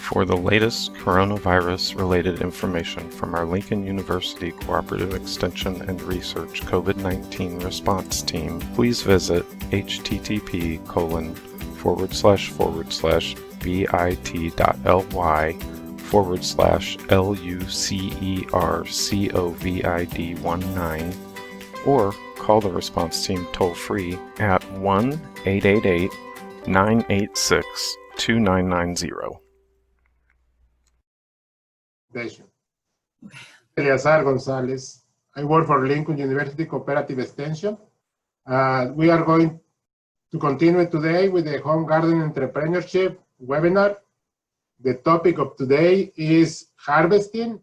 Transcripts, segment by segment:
For the latest coronavirus-related information from our Lincoln University Cooperative Extension and Research COVID-19 Response Team, please visit http://bit.ly/LUCERCOVID19 or call the response team toll-free at 1-888-986-2990. Eleazar Gonzalez. I work for Lincoln University Cooperative Extension. We are going to continue today with the Home Garden Entrepreneurship webinar. The topic of today is harvesting.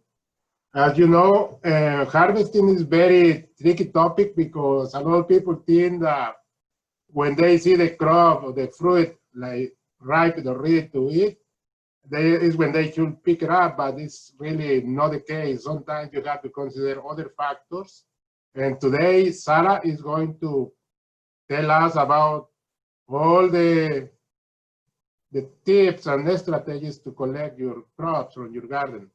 As you know, harvesting is a very tricky topic because a lot of people think that when they see the crop or the fruit like ripe or ready to eat, is when they should pick it up, but it's really not the case. Sometimes you have to consider other factors. And today, Sarah is going to tell us about all the tips and strategies to collect your crops from your garden.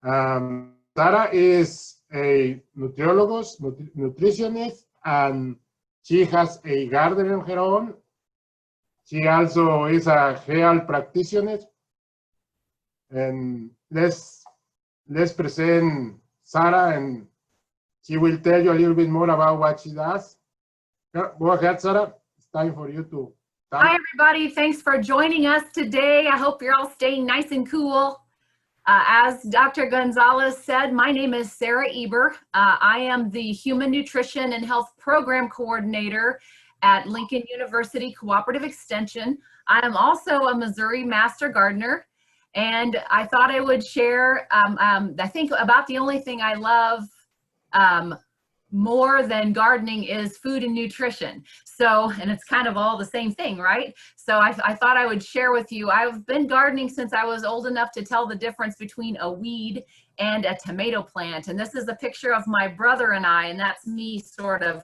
Sarah is a nutritionist, and she has a garden of her own. She also is a health practitioner. And let's present Sarah, and she will tell you a little bit more about what she does. Go ahead, Sarah. It's time for you to talk. Hi, everybody. Thanks for joining us today. I hope you're all staying nice and cool. As Dr. Gonzalez said, my name is Sarah Eber. I am the Human Nutrition and Health Program Coordinator at Lincoln University Cooperative Extension. I am also a Missouri Master Gardener. And I thought I would share, I think about the only thing I love more than gardening is food and nutrition. So, and it's kind of all the same thing, right? So I thought I would share with you, I've been gardening since I was old enough to tell the difference between a weed and a tomato plant. And this is a picture of my brother and I, and that's me sort of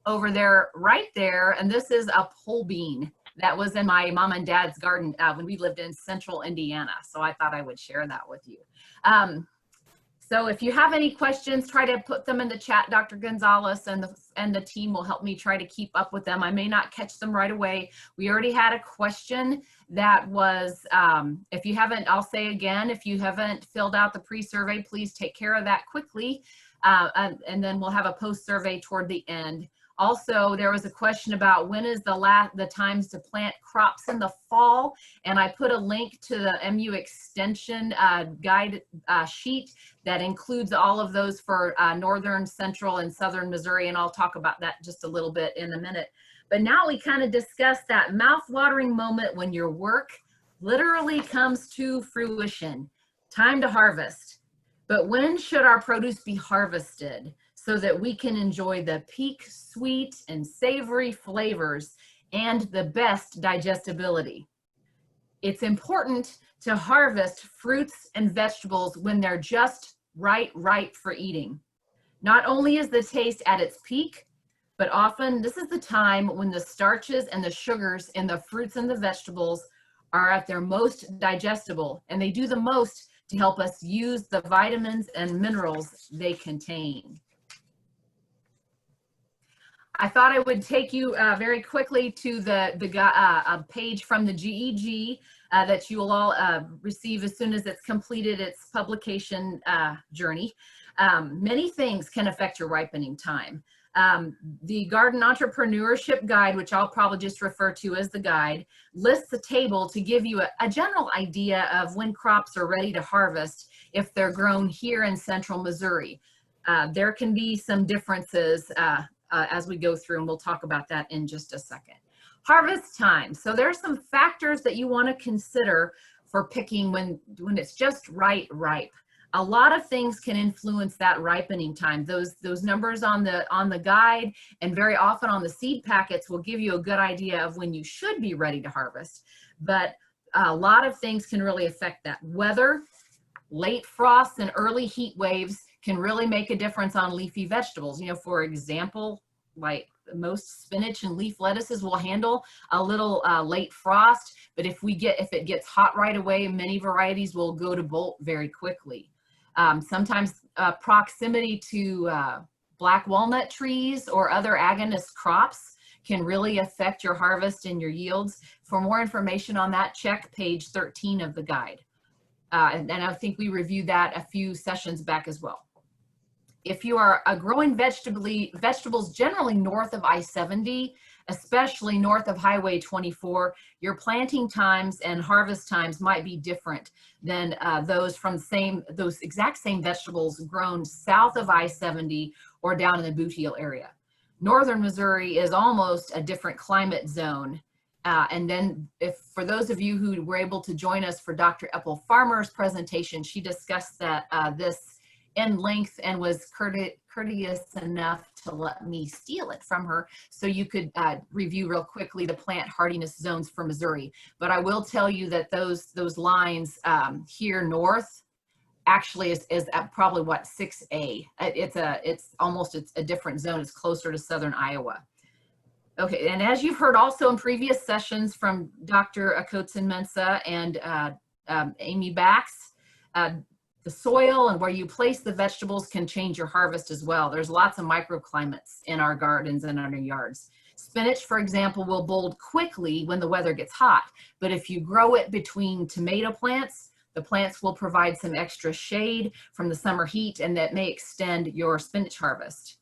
over there, right there. And this is a pole bean. That was in my mom and dad's garden when we lived in central Indiana. So I thought I would share that with you. So if you have any questions, try to put them in the chat. Dr. Gonzalez and the team will help me try to keep up with them. I may not catch them right away. We already had a question that was, if you haven't, I'll say again, if you haven't filled out the pre-survey, please take care of that quickly. And then we'll have a post-survey toward the end. Also, there was a question about when is the times to plant crops in the fall, and I put a link to the MU Extension guide sheet that includes all of those for northern, central, and southern Missouri, and I'll talk about that just a little bit in a minute. But now we kind of discussed that mouth-watering moment when your work literally comes to fruition. Time to harvest. But when should our produce be harvested so that we can enjoy the peak sweet and savory flavors and the best digestibility? It's important to harvest fruits and vegetables when they're just ripe for eating. Not only is the taste at its peak, but often this is the time when the starches and the sugars in the fruits and the vegetables are at their most digestible, and they do the most to help us use the vitamins and minerals they contain. I thought I would take you very quickly to the page from the GEG that you will all receive as soon as it's completed its publication journey. Many things can affect your ripening time. The Garden Entrepreneurship Guide, which I'll probably just refer to as the guide, lists a table to give you a general idea of when crops are ready to harvest if they're grown here in central Missouri. There can be some differences as we go through, and we'll talk about that in just a second. Harvest time. So there's some factors that you want to consider for picking when it's just ripe. A lot of things can influence that ripening time. Those numbers on the guide and very often on the seed packets will give you a good idea of when you should be ready to harvest. But a lot of things can really affect that. Weather, late frosts, and early heat waves can really make a difference on leafy vegetables. You know, for example, like most spinach and leaf lettuces will handle a little late frost, but if it gets hot right away, many varieties will go to bolt very quickly. Sometimes proximity to black walnut trees or other agonist crops can really affect your harvest and your yields. For more information on that, check page 13 of the guide. And I think we reviewed that a few sessions back as well. If you are growing vegetables generally north of I-70, especially north of Highway 24, your planting times and harvest times might be different than those from those exact same vegetables grown south of I-70 or down in the Boot Heel area. Northern Missouri is almost a different climate zone. And then for those of you who were able to join us for Dr. Epple Farmer's presentation, she discussed that this in length and was courteous enough to let me steal it from her so you could review real quickly the plant hardiness zones for Missouri. But I will tell you that those lines here north actually is at probably what, 6A. It's a different zone. It's closer to southern Iowa. Okay, and as you've heard also in previous sessions from Dr. Akotsin-Mensah and Amy Bax, the soil and where you place the vegetables can change your harvest as well. There's lots of microclimates in our gardens and in our yards. Spinach, for example, will bolt quickly when the weather gets hot, but if you grow it between tomato plants, the plants will provide some extra shade from the summer heat, and that may extend your spinach harvest.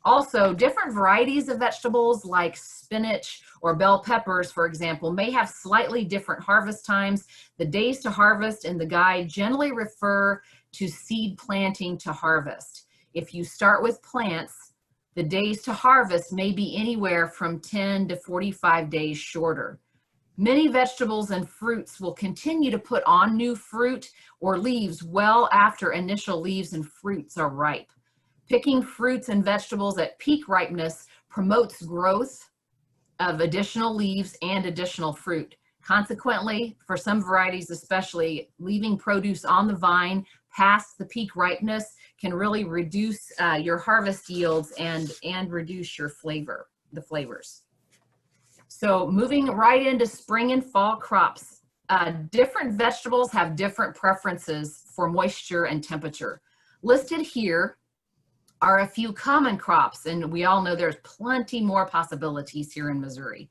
Also, different varieties of vegetables like spinach or bell peppers, for example, may have slightly different harvest times. The days to harvest in the guide generally refer to seed planting to harvest. If you start with plants, the days to harvest may be anywhere from 10 to 45 days shorter. Many vegetables and fruits will continue to put on new fruit or leaves well after initial leaves and fruits are ripe. Picking fruits and vegetables at peak ripeness promotes growth of additional leaves and additional fruit. Consequently, for some varieties especially, leaving produce on the vine past the peak ripeness can really reduce your harvest yields and reduce your the flavors. So moving right into spring and fall crops, different vegetables have different preferences for moisture and temperature. Listed here are a few common crops, and we all know there's plenty more possibilities here in Missouri.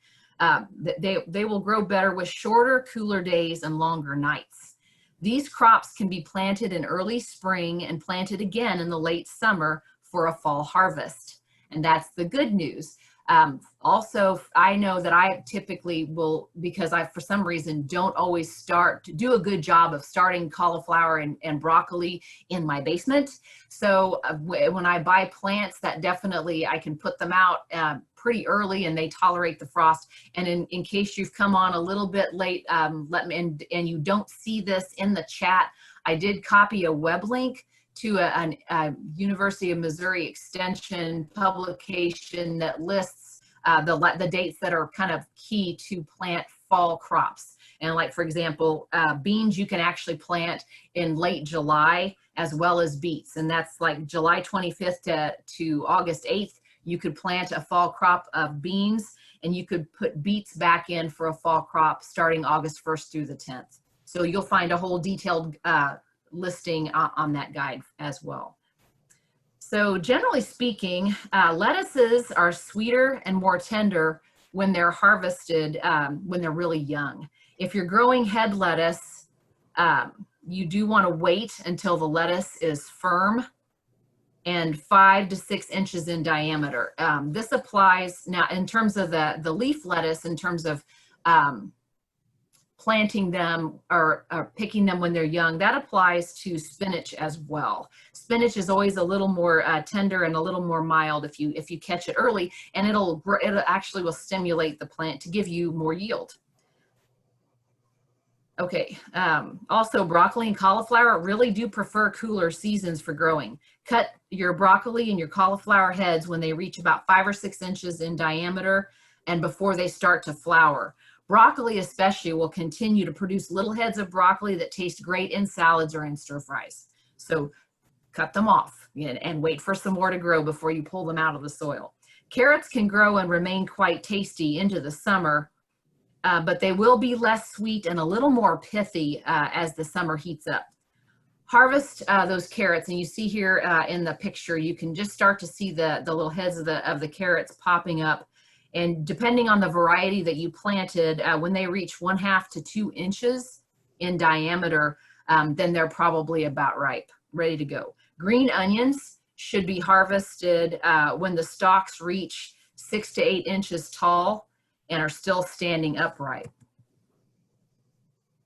They will grow better with shorter, cooler days and longer nights. These crops can be planted in early spring and planted again in the late summer for a fall harvest. And that's the good news. Also, I know that I typically will, because I, for some reason, don't always do a good job of starting cauliflower and broccoli in my basement. So when I buy plants, that definitely, I can put them out pretty early and they tolerate the frost. And in case you've come on a little bit late, let me, and you don't see this in the chat, I did copy a web link to a University of Missouri Extension publication that lists the dates that are kind of key to plant fall crops. And like, for example, beans you can actually plant in late July as well as beets. And that's like July 25th to August 8th, you could plant a fall crop of beans, and you could put beets back in for a fall crop starting August 1st through the 10th. So you'll find a whole detailed listing on that guide as well. So generally speaking, lettuces are sweeter and more tender when they're harvested, when they're really young. If you're growing head lettuce, you do want to wait until the lettuce is firm and 5 to 6 inches in diameter. This applies now in terms of the leaf lettuce, in terms of planting them or picking them when they're young. That applies to spinach as well. Spinach is always a little more tender and a little more mild if you catch it early, and it actually will stimulate the plant to give you more yield. Okay, also broccoli and cauliflower really do prefer cooler seasons for growing. Cut your broccoli and your cauliflower heads when they reach about 5 or 6 inches in diameter and before they start to flower. Broccoli especially will continue to produce little heads of broccoli that taste great in salads or in stir fries. So cut them off and wait for some more to grow before you pull them out of the soil. Carrots can grow and remain quite tasty into the summer, but they will be less sweet and a little more pithy as the summer heats up. Harvest those carrots, and you see here in the picture, you can just start to see the little heads of the carrots popping up. And depending on the variety that you planted, when they reach 1/2 to 2 inches in diameter, then they're probably about ripe, ready to go. Green onions should be harvested when the stalks reach 6 to 8 inches tall and are still standing upright.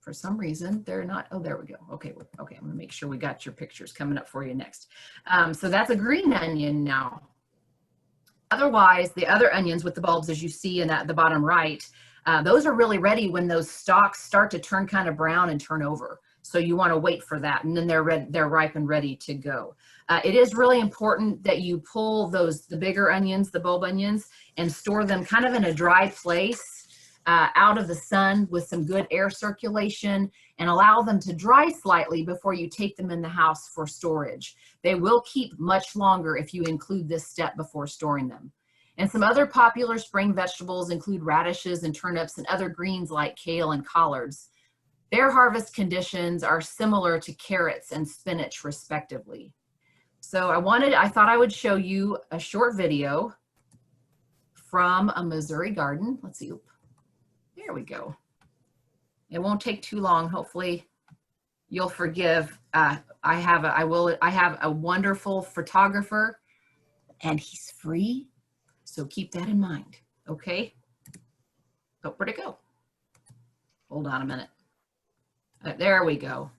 For some reason, they're not. Oh, there we go. Okay, okay. I'm gonna make sure we got your pictures coming up for you next. So that's a green onion now. Otherwise, the other onions with the bulbs, as you see in the bottom right, those are really ready when those stalks start to turn kind of brown and turn over. So you want to wait for that, and then they're ripe and ready to go. It is really important that you pull the bigger onions, the bulb onions, and store them kind of in a dry place, out of the sun with some good air circulation, and allow them to dry slightly before you take them in the house for storage. They will keep much longer if you include this step before storing them. And some other popular spring vegetables include radishes and turnips and other greens like kale and collards. Their harvest conditions are similar to carrots and spinach respectively. So I thought I would show you a short video from a Missouri garden. Let's see. There we go. It won't take too long. Hopefully you'll forgive. I have a wonderful photographer, and he's free. So keep that in mind. Okay. Oh, where'd it go? Hold on a minute. There we go.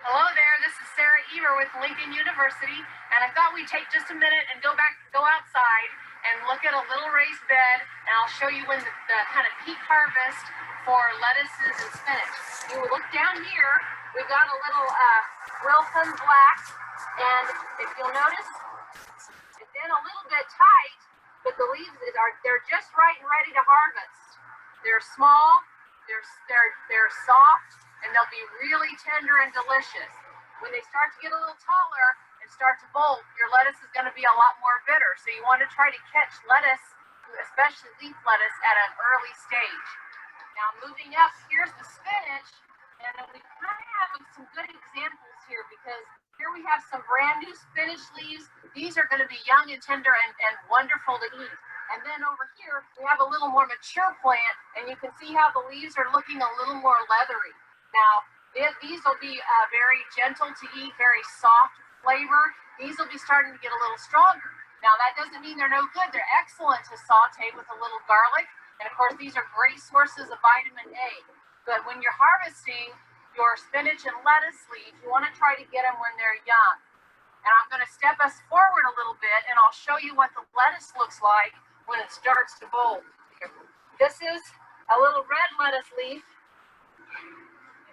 Hello there, this is Sarah Eber with Lincoln University, and I thought we'd take just a minute and go outside and look at a little raised bed, and I'll show you when the kind of peak harvest for lettuces and spinach. You look down here, we've got a little Wilson black, and if you'll notice, it's in a little bit tight, but the leaves they're just right and ready to harvest. They're small, they're soft, and they'll be really tender and delicious. When they start to get a little taller and start to bolt, your lettuce is going to be a lot more bitter. So you want to try to catch lettuce, especially leaf lettuce, at an early stage. Now moving up, here's the spinach, and we kind of have some good examples here because here we have some brand new spinach leaves. These are going to be young and tender and wonderful to eat. And then over here, we have a little more mature plant, and you can see how the leaves are looking a little more leathery. Now, these will be very gentle to eat, very soft flavor. These will be starting to get a little stronger. Now, that doesn't mean they're no good. They're excellent to saute with a little garlic. And of course, these are great sources of vitamin A. But when you're harvesting your spinach and lettuce leaves, you want to try to get them when they're young. And I'm going to step us forward a little bit, and I'll show you what the lettuce looks like when it starts to bolt. This is a little red lettuce leaf.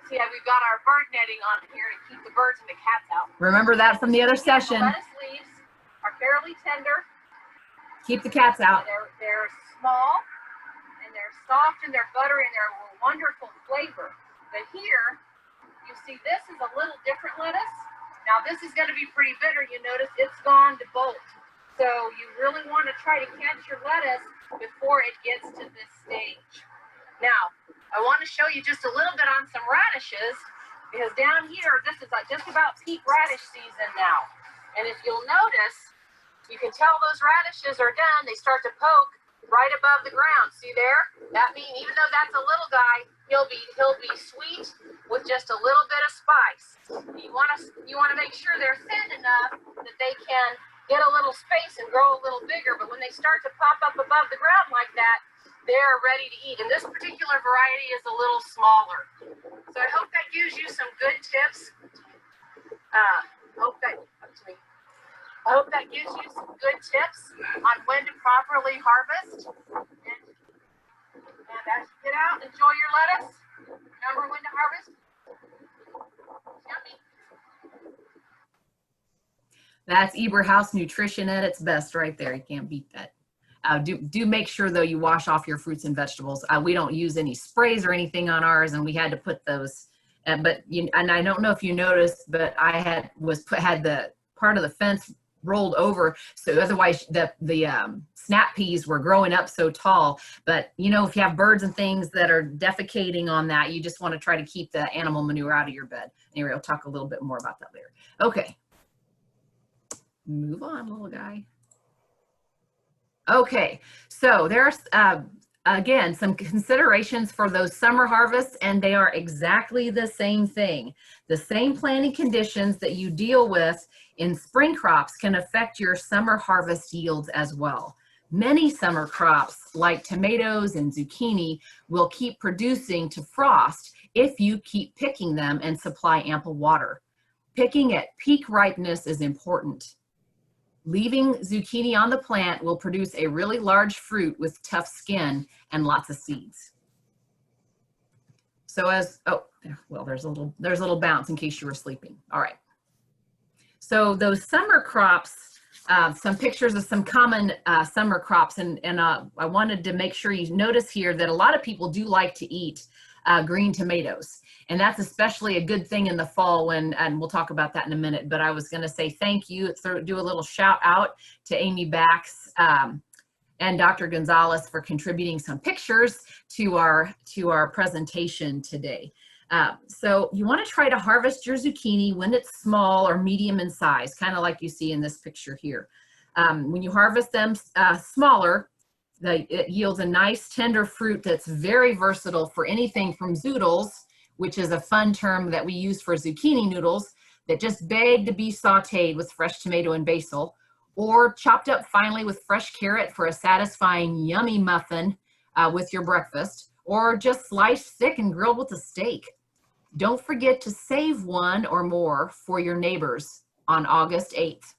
See how we've got our bird netting on here to keep the birds and the cats out. Remember that from the other session. The lettuce leaves are fairly tender. Keep the cats out. They're small, and they're soft, and they're buttery, and they're a wonderful flavor. But here, you see this is a little different lettuce. Now this is going to be pretty bitter. You notice it's gone to bolt. So you really want to try to catch your lettuce before it gets to this stage. Now, I want to show you just a little bit on some radishes, because down here, this is just about peak radish season now. And if you'll notice, you can tell those radishes are done. They start to poke right above the ground. See there? That means even though that's a little guy, he'll be sweet with just a little bit of spice. You want to make sure they're thin enough that they can get a little space and grow a little bigger. But when they start to pop up above the ground like that, they're ready to eat. And this particular variety is a little smaller. So I hope that gives you some good tips. I hope that gives you some good tips on when to properly harvest. And as you get out, enjoy your lettuce. Remember when to harvest. Yummy. That's Eber House Nutrition at its best right there. You can't beat that. Do make sure though you wash off your fruits and vegetables. We don't use any sprays or anything on ours, and we had to put those. And I don't know if you noticed, but I had the part of the fence rolled over, so otherwise the snap peas were growing up so tall. But you know, if you have birds and things that are defecating on that, you just want to try to keep the animal manure out of your bed. Anyway, I'll talk a little bit more about that later. Okay, move on, little guy. Okay, so there's again some considerations for those summer harvests, and they are exactly the same thing. The same planting conditions that you deal with in spring crops can affect your summer harvest yields as well. Many summer crops like tomatoes and zucchini will keep producing to frost if you keep picking them and supply ample water. Picking at peak ripeness is important. Leaving zucchini on the plant will produce a really large fruit with tough skin and lots of seeds. So there's a little bounce in case you were sleeping. All right. So those summer crops, some pictures of some common summer crops, and I wanted to make sure you notice here that a lot of people do like to eat green tomatoes. And that's especially a good thing in the fall and we'll talk about that in a minute. But I was going to say thank you, do a little shout out to Amy Bax and Dr. Gonzalez for contributing some pictures to our presentation today. So you want to try to harvest your zucchini when it's small or medium in size, kind of like you see in this picture here. When you harvest them smaller, it yields a nice tender fruit that's very versatile for anything from zoodles, which is a fun term that we use for zucchini noodles that just beg to be sauteed with fresh tomato and basil, or chopped up finely with fresh carrot for a satisfying yummy muffin with your breakfast, or just sliced thick and grilled with a steak. Don't forget to save one or more for your neighbors on August 8th.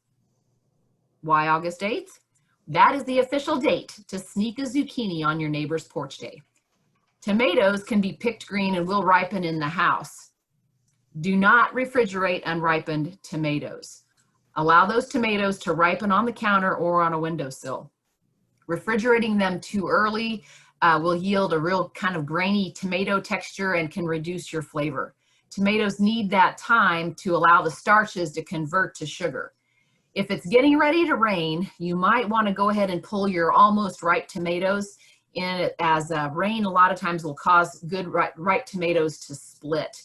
Why August 8th? That is the official date to sneak a zucchini on your neighbor's porch day. Tomatoes can be picked green and will ripen in the house. Do not refrigerate unripened tomatoes. Allow those tomatoes to ripen on the counter or on a windowsill. Refrigerating them too early will yield a real kind of grainy tomato texture and can reduce your flavor. Tomatoes need that time to allow the starches to convert to sugar. If it's getting ready to rain, you might want to go ahead and pull your almost ripe tomatoes in, as rain a lot of times will cause good ripe tomatoes to split.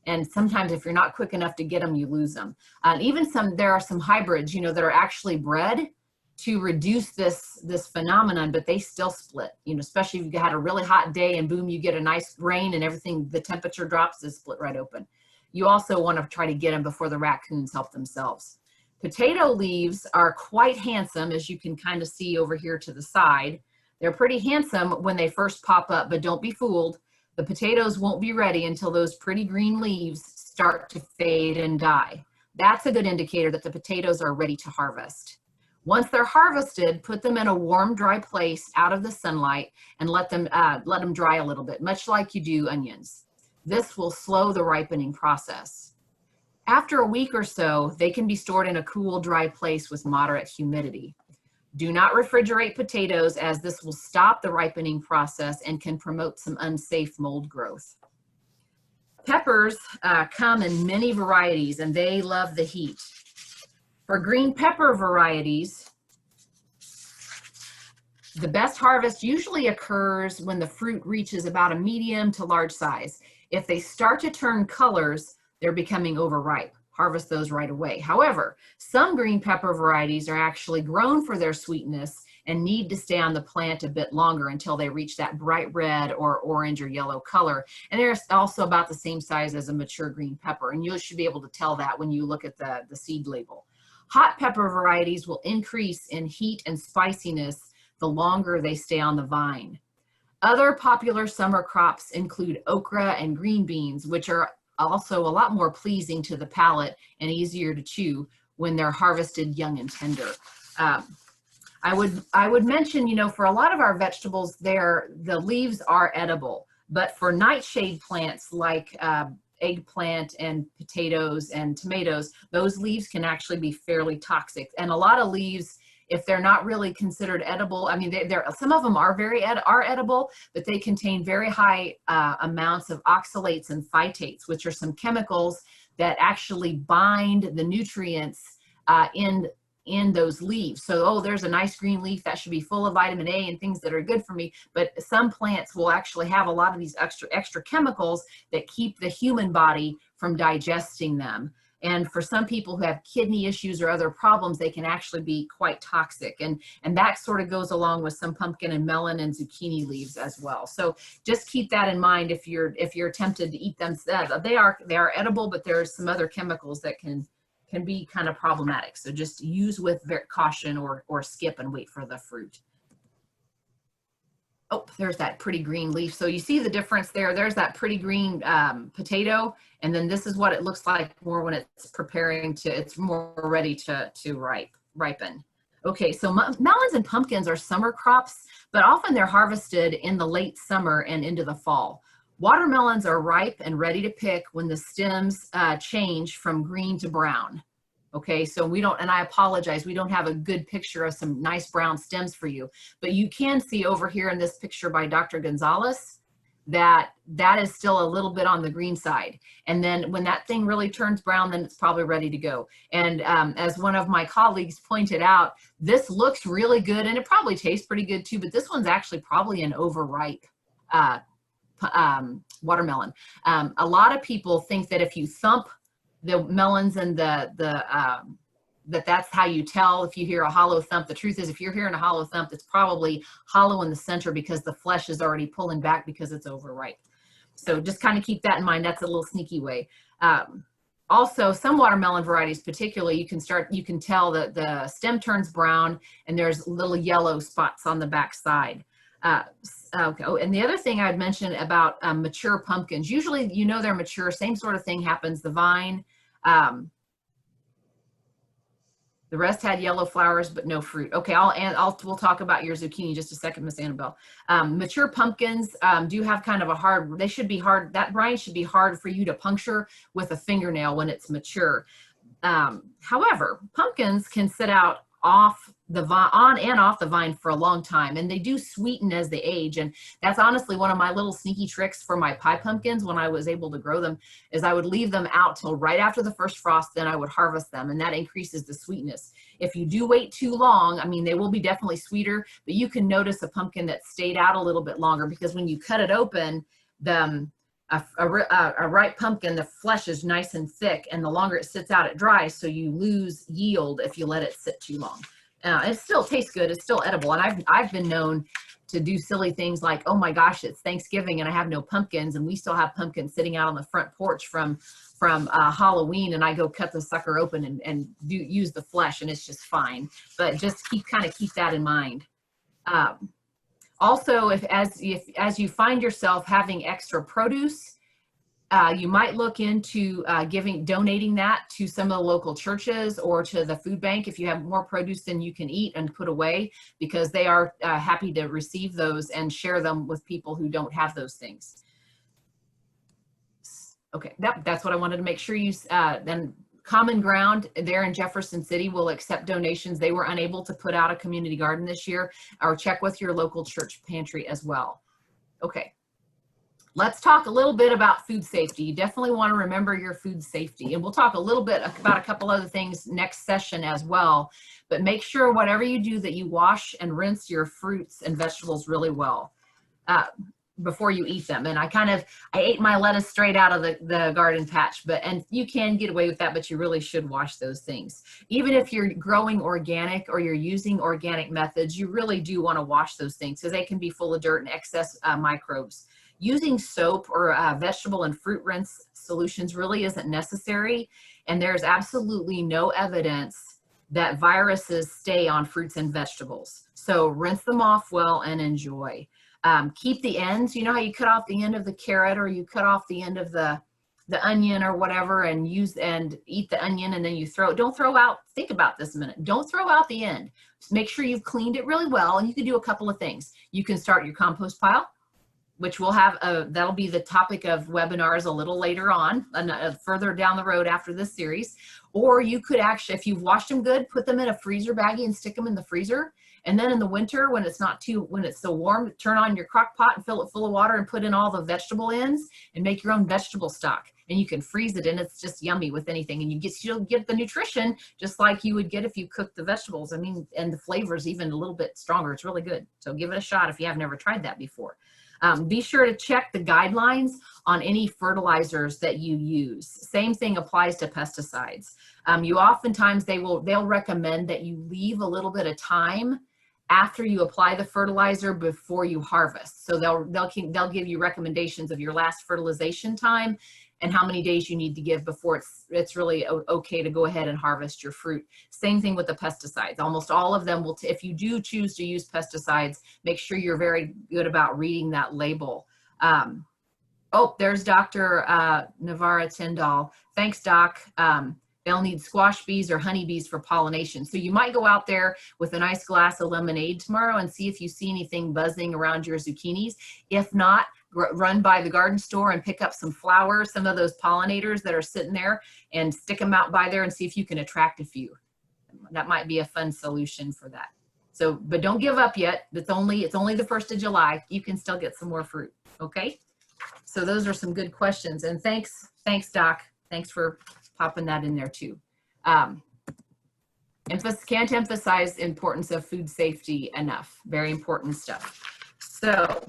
And sometimes if you're not quick enough to get them, you lose them. Even there are some hybrids, you know, that are actually bred to reduce this phenomenon, but they still split, you know, especially if you had a really hot day and boom, you get a nice rain and everything, the temperature drops, they split right open. You also want to try to get them before the raccoons help themselves. Potato leaves are quite handsome, as you can kind of see over here to the side. They're pretty handsome when they first pop up, but don't be fooled. The potatoes won't be ready until those pretty green leaves start to fade and die. That's a good indicator that the potatoes are ready to harvest. Once they're harvested, put them in a warm, dry place out of the sunlight and let them dry a little bit, much like you do onions. This will slow the ripening process. After a week or so, they can be stored in a cool, dry place with moderate humidity. Do not refrigerate potatoes, as this will stop the ripening process and can promote some unsafe mold growth. Peppers come in many varieties and they love the heat. For green pepper varieties, the best harvest usually occurs when the fruit reaches about a medium to large size. If they start to turn colors, they're becoming overripe. Harvest those right away. However, some green pepper varieties are actually grown for their sweetness and need to stay on the plant a bit longer until they reach that bright red or orange or yellow color. And they're also about the same size as a mature green pepper. And you should be able to tell that when you look at the seed label. Hot pepper varieties will increase in heat and spiciness the longer they stay on the vine. Other popular summer crops include okra and green beans, which are also a lot more pleasing to the palate and easier to chew when they're harvested young and tender. I would mention, you know, for a lot of our vegetables the leaves are edible, but for nightshade plants like eggplant and potatoes and tomatoes, those leaves can actually be fairly toxic. And a lot of leaves, if they're not really considered edible, I mean, some of them are are edible, but they contain very high amounts of oxalates and phytates, which are some chemicals that actually bind the nutrients in those leaves. So, oh, there's a nice green leaf that should be full of vitamin A and things that are good for me. But some plants will actually have a lot of these extra chemicals that keep the human body from digesting them. And for some people who have kidney issues or other problems, they can actually be quite toxic. And that sort of goes along with some pumpkin and melon and zucchini leaves as well. So just keep that in mind if you're tempted to eat them. They are edible, but there's some other chemicals that can be kind of problematic. So just use with caution or skip and wait for the fruit. Oh, there's that pretty green leaf. So you see the difference there. There's that pretty green potato. And then this is what it looks like more when it's preparing it's more ready to ripen. Okay, so melons and pumpkins are summer crops, but often they're harvested in the late summer and into the fall. Watermelons are ripe and ready to pick when the stems change from green to brown. Okay, so we don't, and I apologize, we don't have a good picture of some nice brown stems for you, but you can see over here in this picture by Dr. Gonzalez that is still a little bit on the green side. And then when that thing really turns brown, then it's probably ready to go. And as one of my colleagues pointed out, this looks really good and it probably tastes pretty good too, but this one's actually probably an overripe watermelon. A lot of people think that if you thump the melons and that's how you tell if you hear a hollow thump. The truth is, if you're hearing a hollow thump, it's probably hollow in the center because the flesh is already pulling back because it's overripe. So just kind of keep that in mind. That's a little sneaky way. Also, some watermelon varieties, particularly, you can tell that the stem turns brown and there's little yellow spots on the back side. Okay. Oh, and the other thing I'd mention about mature pumpkins, usually they're mature, same sort of thing happens. The vine, the rest had yellow flowers but no fruit. Okay, we'll talk about your zucchini in just a second, Miss Annabelle. Mature pumpkins do have kind of they should be hard. That rind should be hard for you to puncture with a fingernail when it's mature. However, pumpkins can sit out on and off the vine for a long time, and they do sweeten as they age. And that's honestly one of my little sneaky tricks for my pie pumpkins when I was able to grow them, is I would leave them out till right after the first frost, then I would harvest them, and that increases the sweetness. If you do wait too long, I mean, they will be definitely sweeter, but you can notice a pumpkin that stayed out a little bit longer, because when you cut it open, a ripe pumpkin, the flesh is nice and thick, and the longer it sits out, it dries, so you lose yield if you let it sit too long. It still tastes good, it's still edible, and I've been known to do silly things like, oh my gosh, it's Thanksgiving and I have no pumpkins, and we still have pumpkins sitting out on the front porch from Halloween, and I go cut the sucker open and use the flesh, and it's just fine. But just keep that in mind. Also, as you find yourself having extra produce, you might look into donating that to some of the local churches or to the food bank if you have more produce than you can eat and put away, because they are happy to receive those and share them with people who don't have those things. Okay, that's what I wanted to make sure you, then Common Ground there in Jefferson City will accept donations. They were unable to put out a community garden this year, or check with your local church pantry as well. Okay. Let's talk a little bit about food safety. You definitely want to remember your food safety. And we'll talk a little bit about a couple other things next session as well. But make sure whatever you do that you wash and rinse your fruits and vegetables really well before you eat them. And I ate my lettuce straight out of the garden patch, and you can get away with that, but you really should wash those things. Even if you're growing organic or you're using organic methods, you really do want to wash those things because they can be full of dirt and excess microbes. Using soap or vegetable and fruit rinse solutions really isn't necessary, and there's absolutely no evidence that viruses stay on fruits and vegetables. So rinse them off well and enjoy. Keep the ends. You know how you cut off the end of the carrot, or you cut off the end of the onion or whatever, and eat the onion, and then you don't throw out, think about this a minute, don't throw out the end. Just make sure you've cleaned it really well, and you can do a couple of things. You can start your compost pile. which we'll have, that'll be the topic of webinars a little later on, further down the road after this series. Or you could actually, if you've washed them good, put them in a freezer baggie and stick them in the freezer. And then in the when it's so warm, turn on your crock pot and fill it full of water and put in all the vegetable ends and make your own vegetable stock. And you can freeze it, and it's just yummy with anything. And you'll get the nutrition just like you would get if you cooked the vegetables. I mean, and the flavor's even a little bit stronger. It's really good. So give it a shot if you have never tried that before. Be sure to check the guidelines on any fertilizers that you use. Same thing applies to pesticides. You oftentimes, they'll recommend that you leave a little bit of time after you apply the fertilizer before you harvest. So they'll give you recommendations of your last fertilization time and how many days you need to give before it's really okay to go ahead and harvest your fruit. Same thing with the pesticides. Almost all of them will, if you do choose to use pesticides, make sure you're very good about reading that label. Oh, there's Dr. Navarra Tyndall. Thanks, Doc. They'll need squash bees or honeybees for pollination. So you might go out there with a nice glass of lemonade tomorrow and see if you see anything buzzing around your zucchinis. If not, run by the garden store and pick up some flowers, some of those pollinators that are sitting there, and stick them out by there and see if you can attract a few. That might be a fun solution for that. So, but don't give up yet. It's only the 1st of July. You can still get some more fruit. Okay. So those are some good questions. And thanks, Doc. Thanks for popping that in there too. Can't emphasize the importance of food safety enough. Very important stuff. So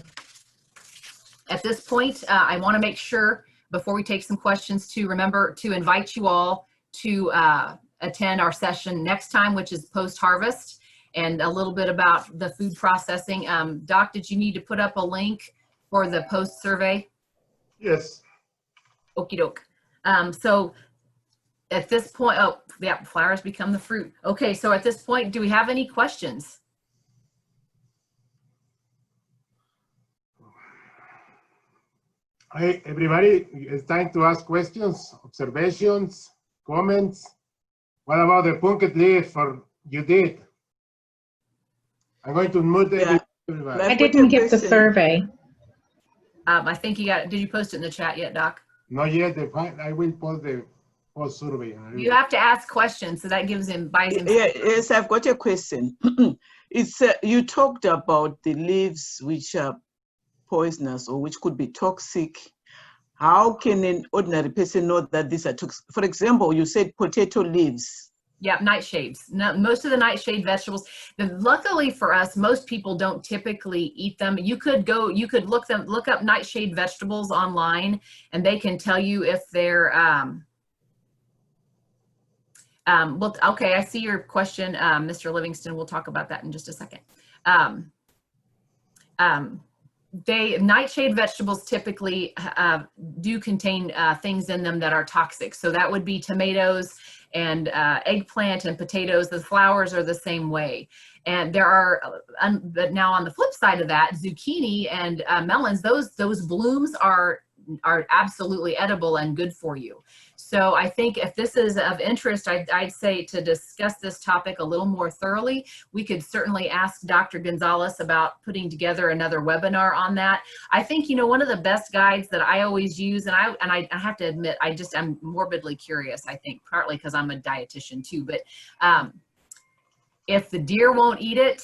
at this point, I want to make sure before we take some questions to remember to invite you all to attend our session next time, which is post-harvest, and a little bit about the food processing. Doc, did you need to put up a link for the post survey? Yes. Okie doke. So at this point, oh yeah, flowers become the fruit. Okay, so at this point, do we have any questions? Hey, everybody, it's time to ask questions, observations, comments. What about the pumpkin leaf for Judith? I'm going to mute everybody. I didn't get the survey. I think you got it. Did you post it in the chat yet, Doc? Not yet. I will post the post survey. You have to ask questions, so that gives him, buys him. Yes, I've got a question. It's you talked about the leaves which are poisonous or which could be toxic. How can an ordinary person know that these are toxic? For example, you said potato leaves. Yeah, nightshades. No, most of the nightshade vegetables. Luckily for us, most people don't typically eat them. You could look up nightshade vegetables online, and they can tell you if they're well, okay, I see your question, Mr. Livingston. We'll talk about that in just a second. Nightshade vegetables typically do contain things in them that are toxic. So that would be tomatoes and eggplant and potatoes. The flowers are the same way. And there are, but now on the flip side of that, zucchini and melons, those blooms are absolutely edible and good for you. So I think if this is of interest, I'd say to discuss this topic a little more thoroughly, we could certainly ask Dr. Gonzalez about putting together another webinar on that. I think, you know, one of the best guides that I always use, and I have to admit, I'm morbidly curious, I think, partly because I'm a dietitian too, but if the deer won't eat it,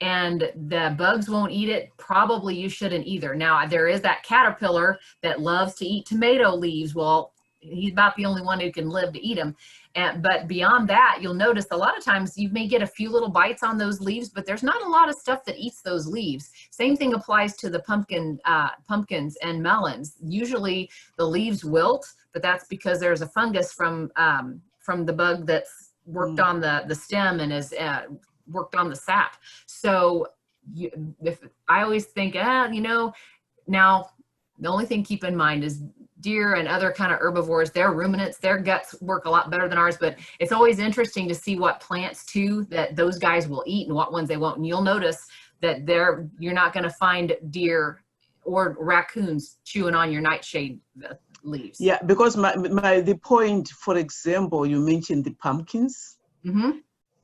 and the bugs won't eat it, probably you shouldn't either. Now, there is that caterpillar that loves to eat tomato leaves. Well, he's about the only one who can live to eat them. But beyond that, you'll notice a lot of times you may get a few little bites on those leaves, but there's not a lot of stuff that eats those leaves. Same thing applies to the pumpkins and melons. Usually the leaves wilt, but that's because there's a fungus from the bug that's worked on the stem and is worked on the sap. So I always think, you know, now the only thing keep in mind is deer and other kind of herbivores, they're ruminants, their guts work a lot better than ours, but it's always interesting to see what plants too that those guys will eat and what ones they won't. And you'll notice that you're not going to find deer or raccoons chewing on your nightshade leaves. Yeah, because the point, for example, you mentioned the pumpkins.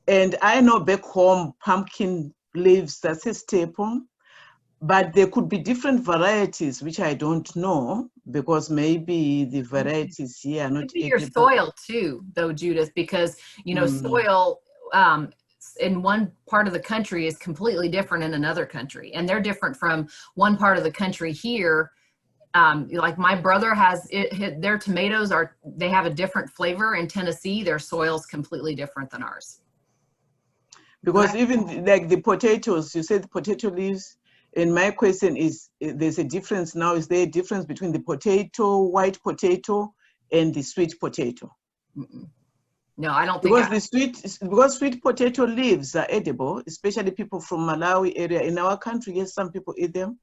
And I know back home, pumpkin leaves, that's a staple. but there could be different varieties, which I don't know, because maybe the varieties here are not your edible. soil too, though, Judith, because soil in one part of the country is completely different in another country, and they're different from one part of the country here. Like my brother has their tomatoes they have a different flavor in Tennessee. Their soil's completely different than ours. Because even like the potatoes, you said potato leaves, and my question is, there's a difference now. Is there a difference between the white potato, and the sweet potato? No, I don't think. Because sweet potato leaves are edible, especially people from Malawi area. In our country, yes, some people eat them,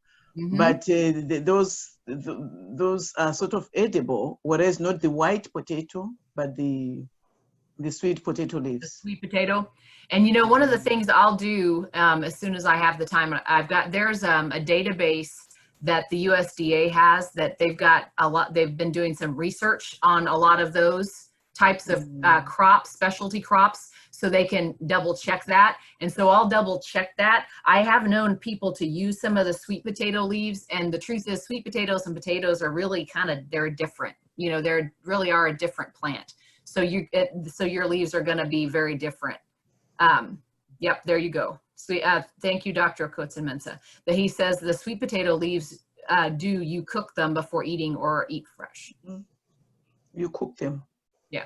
but those are sort of edible, whereas not the white potato, but the sweet potato leaves. The sweet potato. And one of the things I'll do as soon as I have the time, there's a database that the USDA has that they've got they've been doing some research on a lot of those types of crops, specialty crops, so they can double check that. And so I'll double check that. I have known people to use some of the sweet potato leaves, and the truth is sweet potatoes and potatoes are really they're different. They really are a different plant. So your leaves are going to be very different. Yep, there you go. So, thank you, Dr. Kotzenmensa. That he says the sweet potato leaves, do you cook them before eating or eat fresh? You cook them. Yeah.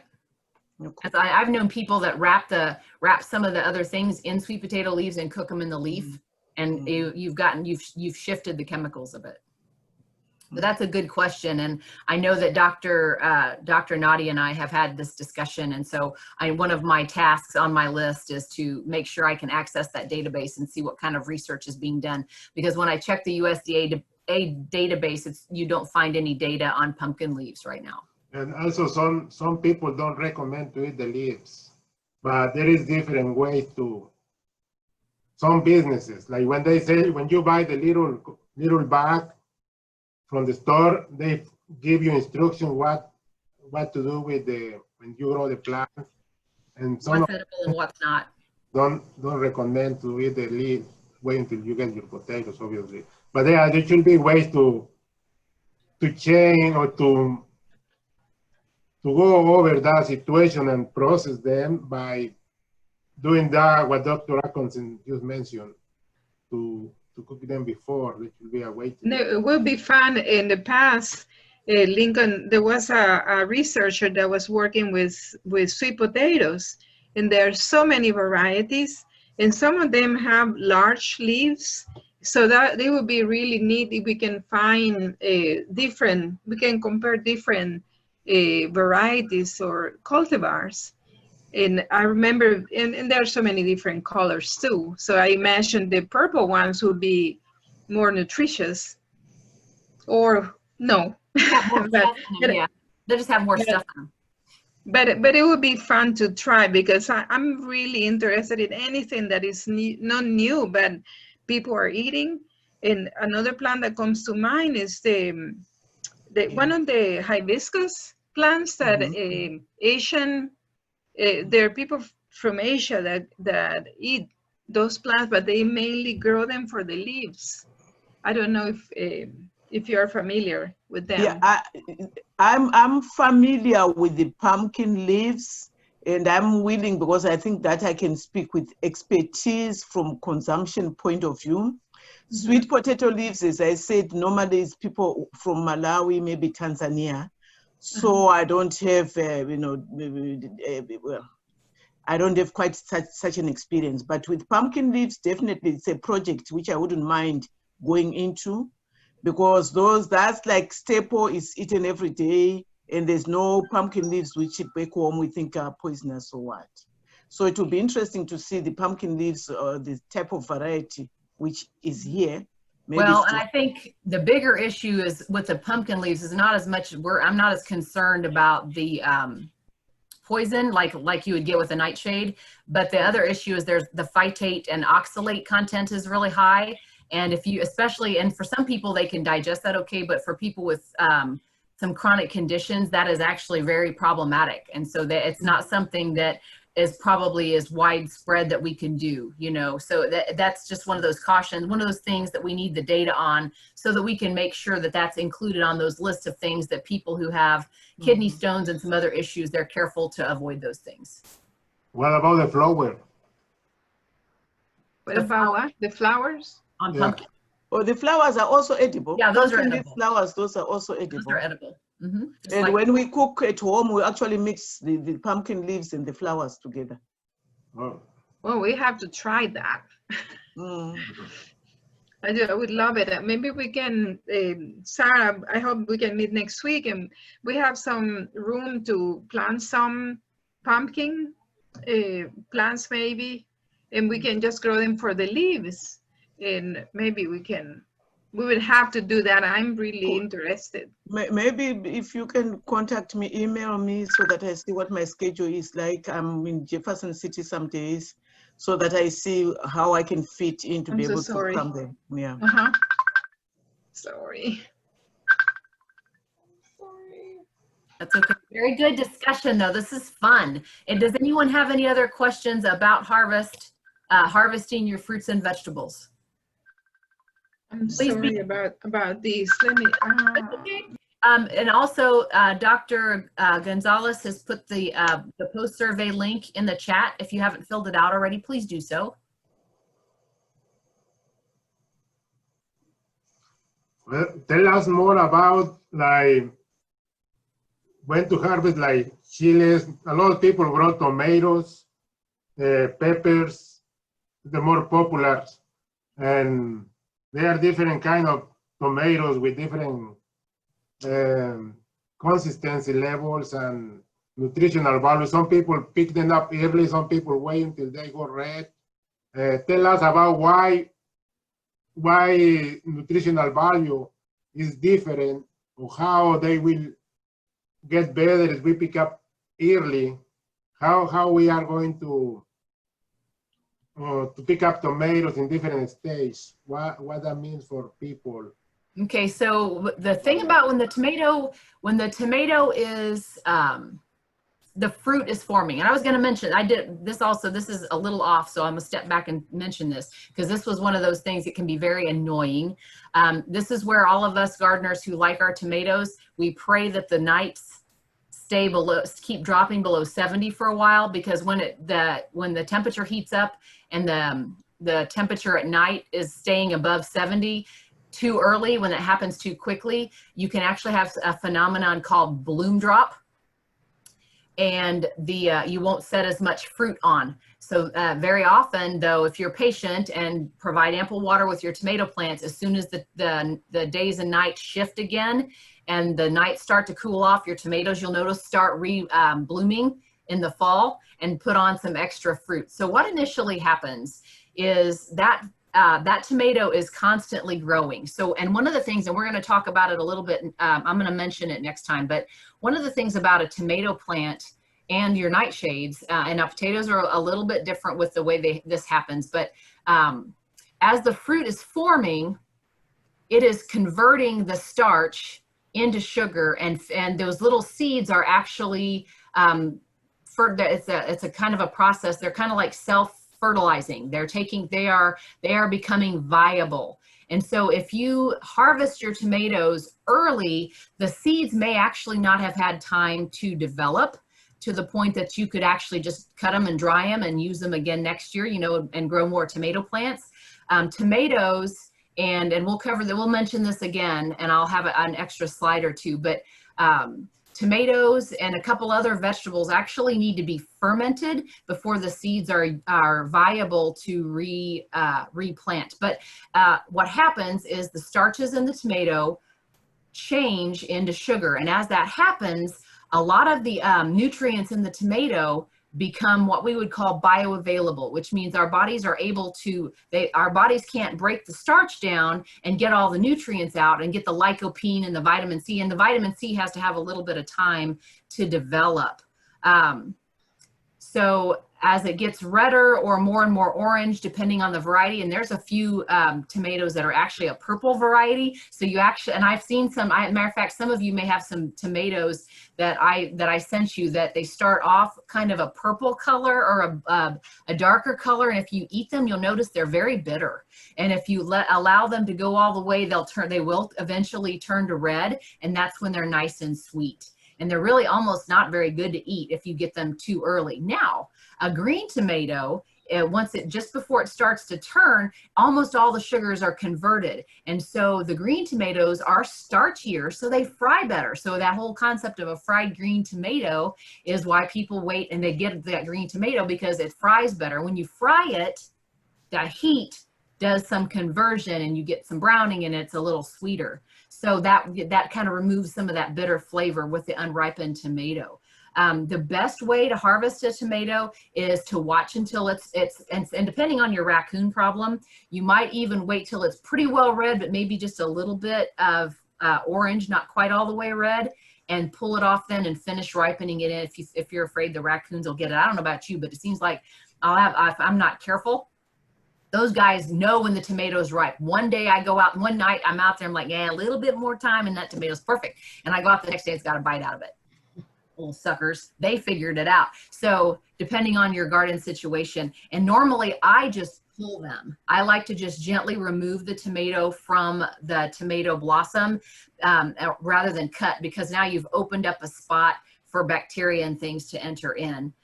I've known people that wrap some of the other things in sweet potato leaves and cook them in the leaf, and you've shifted the chemicals a bit. But that's a good question, and I know that Dr. Nadia and I have had this discussion, and so one of my tasks on my list is to make sure I can access that database and see what kind of research is being done. Because when I check the USDA database, you don't find any data on pumpkin leaves right now. And also some people don't recommend to eat the leaves, but there is different ways to. Some businesses, like when they say, when you buy the little bag from the store, they give you instruction what to do with when you grow the plant, and some what's edible and what's not. Don't recommend to eat the leaf. Wait until you get your potatoes, obviously. But there should be ways to change or to go over that situation and process them by doing that what Dr. Atkinson just mentioned, to cook them before. It will be a way to. It will be fun. In the past, Lincoln, there was a researcher that was working with sweet potatoes, and there are so many varieties, and some of them have large leaves, so that they would be really neat if we can find we can compare different varieties or cultivars. And I remember, and there are so many different colors too. So I imagine the purple ones would be more nutritious, or no. Yeah, they just have more stuff in them. But it would be fun to try, because I'm really interested in anything that is not new, but people are eating. And another plant that comes to mind is the one of the hibiscus plants that Asian. There are people from Asia that eat those plants, but they mainly grow them for the leaves. I don't know if you're familiar with them. Yeah, I'm familiar with the pumpkin leaves, and I'm willing, because I think that I can speak with expertise from consumption point of view. Sweet potato leaves, as I said, normally it's people from Malawi, maybe Tanzania. So I don't have, I don't have quite such an experience. But with pumpkin leaves, definitely it's a project which I wouldn't mind going into, because that's like staple is eaten every day, and there's no pumpkin leaves which back home we think are poisonous or what. So it will be interesting to see the pumpkin leaves, the type of variety which is here. Maybe well, and I think the bigger issue is with the pumpkin leaves is not as much, I'm not as concerned about the poison like you would get with a nightshade, but the other issue is there's the phytate and oxalate content is really high. And if you, especially, and for some people they can digest that okay, but for people with some chronic conditions, that is actually very problematic. And so that it's not something that is probably as widespread that we can do, you know. So that's just one of those cautions, one of those things that we need the data on so that we can make sure that that's included on those lists of things that people who have kidney stones and some other issues, they're careful to avoid those things. What about the flower? What about what? The flowers? On Yeah. pumpkin. Oh, the flowers are also edible. Yeah, those are Pumpkin leaf edible. flowers, those are also Those edible. are edible. Just And like, when we cook at home, we actually mix the pumpkin leaves and the flowers together. Oh. Well, we have to try that. Mm. I would love it. Maybe we can, Sarah, I hope we can meet next week and we have some room to plant some pumpkin plants maybe, and we can just grow them for the leaves. And maybe we would have to do that. I'm really interested. Maybe if you can contact me, email me so that I see what my schedule is like. I'm in Jefferson City some days, so that I see how I can fit in to be able to come there. Yeah. Sorry. that's okay. Very good discussion though. This is fun. And does anyone have any other questions about harvesting your fruits and vegetables? I'm Please sorry about this. Let me. And also, Dr. Gonzalez has put the post-survey link in the chat. If you haven't filled it out already, please do so. Well, tell us more about like when to harvest like chiles. A lot of people grow tomatoes, peppers, the more popular, and there are different kind of tomatoes with different consistency levels and nutritional value. Some people pick them up early, some people wait until they go red. Tell us about why nutritional value is different, or how they will get better if we pick up early, how we are going to pick up tomatoes in different stages, what that means for people. Okay, so the thing about when the tomato is, the fruit is forming, and I was going to mention, I did this also, this is a little off, so I'm going to step back and mention this, because this was one of those things that can be very annoying. This is where all of us gardeners who like our tomatoes, we pray that the nights stay below, keep dropping below 70 for a while, because when the temperature heats up and the temperature at night is staying above 70 too early, when it happens too quickly, you can actually have a phenomenon called bloom drop, and you won't set as much fruit on. So very often though, if you're patient and provide ample water with your tomato plants, as soon as the days and nights shift again and the nights start to cool off, your tomatoes, you'll notice, start blooming in the fall and put on some extra fruit. So what initially happens is that that tomato is constantly growing. So, and one of the things, and we're going to talk about it a little bit, I'm going to mention it next time, but one of the things about a tomato plant and your nightshades, and now potatoes are a little bit different with the way this happens, but as the fruit is forming, it is converting the starch into sugar, and those little seeds are actually, it's a kind of a process. They're kind of like self-fertilizing. They are becoming viable. And so if you harvest your tomatoes early, the seeds may actually not have had time to develop to the point that you could actually just cut them and dry them and use them again next year, you know, and grow more tomato plants. Tomatoes, and we'll mention this again, and I'll have an extra slide or two, but tomatoes and a couple other vegetables actually need to be fermented before the seeds are viable to replant. But what happens is the starches in the tomato change into sugar, and as that happens, a lot of the nutrients in the tomato become what we would call bioavailable, which means our bodies are able to, our bodies can't break the starch down and get all the nutrients out and get the lycopene and the vitamin C, and the vitamin C has to have a little bit of time to develop. So as it gets redder or more and more orange, depending on the variety, and there's a few tomatoes that are actually a purple variety. So you actually, and I've seen some, matter of fact, some of you may have some tomatoes that I sent you that they start off kind of a purple color or a darker color. And if you eat them, you'll notice they're very bitter. And if you allow them to go all the way, they will eventually turn to red. And that's when they're nice and sweet. And they're really almost not very good to eat if you get them too early. Now, a green tomato, just before it starts to turn, almost all the sugars are converted. And so the green tomatoes are starchier, so they fry better. So that whole concept of a fried green tomato is why people wait and they get that green tomato, because it fries better. When you fry it, that heat does some conversion and you get some browning and it's a little sweeter. So that kind of removes some of that bitter flavor with the unripened tomato. The best way to harvest a tomato is to watch until and depending on your raccoon problem, you might even wait till it's pretty well red, but maybe just a little bit of orange, not quite all the way red, and pull it off then and finish ripening it in if you're afraid the raccoons will get it. I don't know about you, but it seems like if I'm not careful, those guys know when the tomato's ripe. One day I go out, one night I'm out there, I'm like, yeah, a little bit more time and that tomato's perfect. And I go out the next day, it's got a bite out of it. Little suckers, they figured it out. So depending on your garden situation, and normally I just pull them. I like to just gently remove the tomato from the tomato blossom rather than cut, because now you've opened up a spot for bacteria and things to enter in.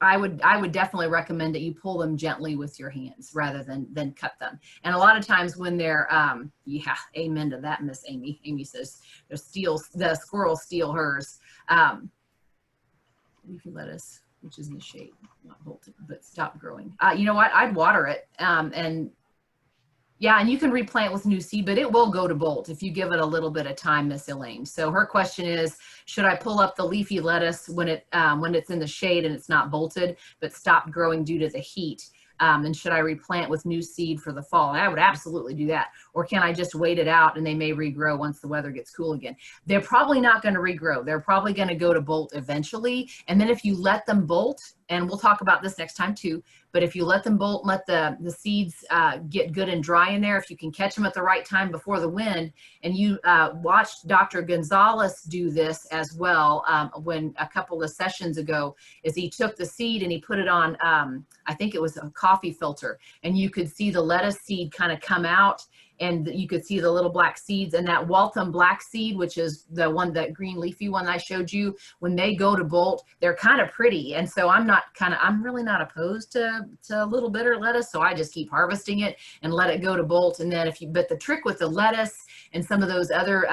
I would definitely recommend that you pull them gently with your hands rather than cut them. And a lot of times when they're, yeah, amen to that, Miss Amy. Amy says the squirrels steal hers. Leafy lettuce, which is in the shade, not bolted, but stop growing. You know what? I'd water it. And yeah, and you can replant with new seed, but it will go to bolt if you give it a little bit of time, Miss Elaine. So her question is, should I pull up the leafy lettuce when it's in the shade and it's not bolted, but stopped growing due to the heat? And should I replant with new seed for the fall? I would absolutely do that. Or can I just wait it out and they may regrow once the weather gets cool again? They're probably not going to regrow. They're probably going to go to bolt eventually. And then if you let them bolt, and we'll talk about this next time too, but if you let them bolt, let the seeds get good and dry in there, if you can catch them at the right time before the wind, and you watched Dr. Gonzalez do this as well when a couple of sessions ago, is he took the seed and he put it on, I think it was a coffee filter, and you could see the lettuce seed kind of come out, and you could see the little black seeds, and that Waltham black seed, which is the one, that green leafy one I showed you, when they go to bolt, they're kind of pretty. And so I'm really not opposed to a little bitter lettuce. So I just keep harvesting it and let it go to bolt. And then but the trick with the lettuce and some of those other,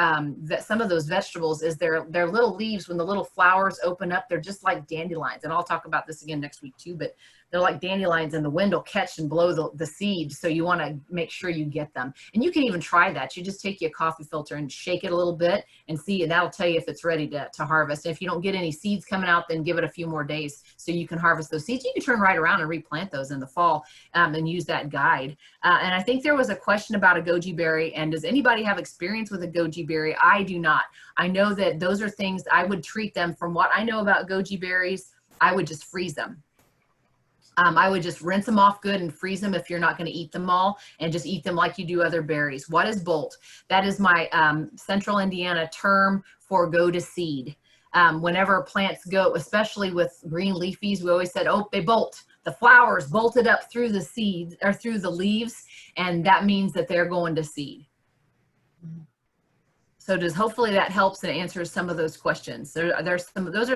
some of those vegetables is their little leaves, when the little flowers open up, they're just like dandelions. And I'll talk about this again next week too, but they're like dandelions, and the wind will catch and blow the seeds. So you want to make sure you get them. And you can even try that. You just take your coffee filter and shake it a little bit and see, and that'll tell you if it's ready to harvest. And if you don't get any seeds coming out, then give it a few more days so you can harvest those seeds. You can turn right around and replant those in the fall and use that guide. And I think there was a question about a goji berry. And does anybody have experience with a goji berry? I do not. I know that those are things I would treat them. From what I know about goji berries, I would just freeze them. I would just rinse them off good and freeze them if you're not going to eat them all, and just eat them like you do other berries. What is bolt? That is my Central Indiana term for go to seed. Whenever plants go, especially with green leafies, we always said, oh, they bolt. The flowers bolted up through the seeds or through the leaves, and that means that they're going to seed. So hopefully that helps and answers some of those questions. Those are